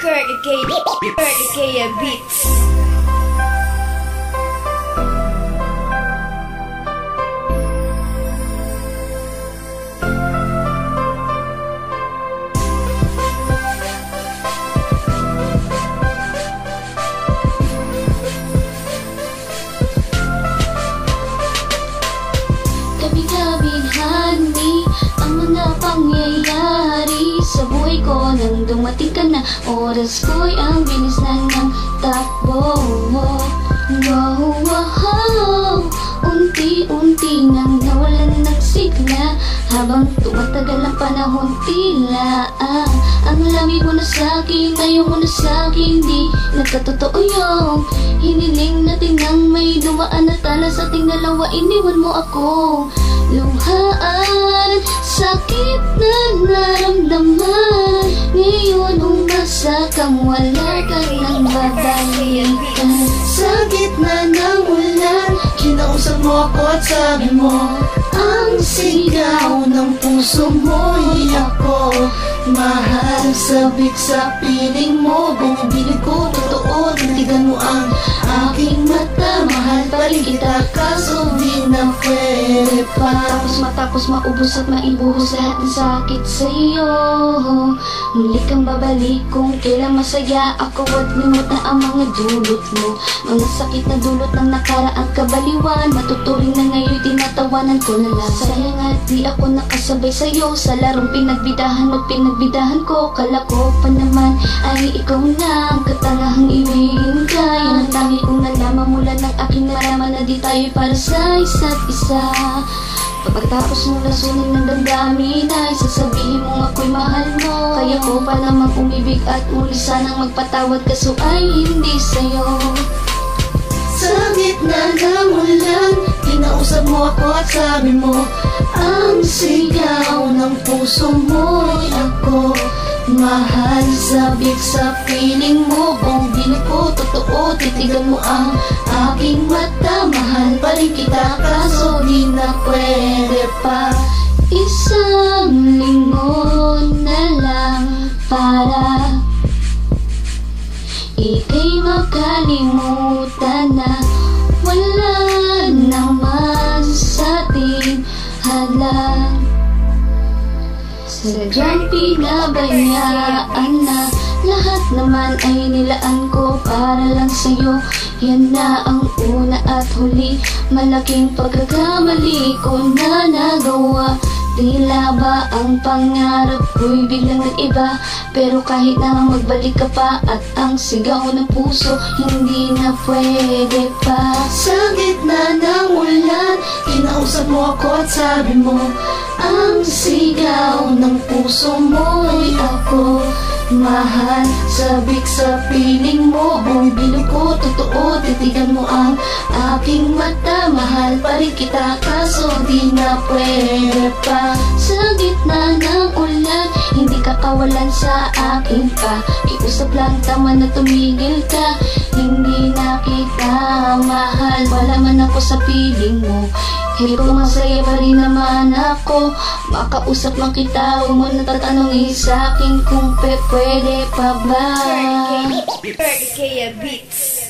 Kurt Ikea Beats. Kabig-kabig ang mga pangyayari sa buhay ko. Nang dumating ka na, oras ko'y ang bilis na ng takbo. Unti-unti nang nawalan ng sigla, habang tumatagal ang panahon tila ang lamig mo na sa'kin, ayaw mo na sa'kin, di nagkatotoo yung hiniling natin nang may dumaan na tala sa ating dalawa. Iniwan mo ako, luhaan, sakit na naramdaman. Ngayon umasa kang wala ka nang babalikan. Sa gitna ng ulan, kinausap mo ako at sabi mo, ang sigaw ng puso mo'y ako. Mahal, sabik sa piling mo, bumibili ko, totoo, titigan mo ang aking mata. Mahal pa rin kita, kaso di na pwede pa. Matapos maubos at maibuhos lahat ng sakit sa'yo, muli kang babalik kung kailan masaya ako at limot na ang mga dulot mo. Mga sakit na dulot ng nakaraang kabaliwan, matuturing na ngayon tinatawanan ko na lang. Sayang at di ako nakasabay sa'yo sa larong pinagbidahan mo't pinagbidahan ko. Kala ko pa naman ay ikaw na ang katangahang iwiin ka. Yan ang tangi kong nalaman mula ng aking nalaman na di tayo para sa isa't isa. Pagkatapos mong lasunin ng damdamin ay sasabihin mo ako'y mahal mo. Kaya ko pa namang umibig at muli sanang magpatawad, kaso ay hindi sa'yo. Sa gitna ng ulan, kinausap mo ako at sabi mo, ang sigaw ng puso mo'y ako. Mahal, sabik sa piling mo, bumibili ko, totoo, titigan mo ang aking mata. Mahal pa rin kita, kaso di na pwede pa. Isang linggo na lang para ika'y makalimutan na wala naman sa ating halang. Sadyang pinabayaan na lahat naman ay nilaan ko para lang sa'yo. Yan na ang una at huli, malaking pagkakamali ko na nagawa. Tila ba ang pangarap ko'y biglang nag-iba, pero kahit na magbalik ka pa at ang sigaw ng puso hindi na pwede pa. Sa gitna ng ulan, kinausap mo ako at sabi mo, ang sigaw ng puso mo'y ako. Mahal, sabik sa piling mo, bumibili ko, totoo, titigan mo ang aking mata. Mahal pa rin kita, kaso di na pwede pa. Sa gitna ng ulan, hindi ka kawalan sa akin pa. Kiusap lang, tama na tumigil ka. Hindi na kita mahal, wala man ako sa piling mo. Hirap ko masaya pa rin naman ako. Makausap lang kita, huwag mo natatanongin sa'kin kung pwede pa ba. Kurt Ikea Beats.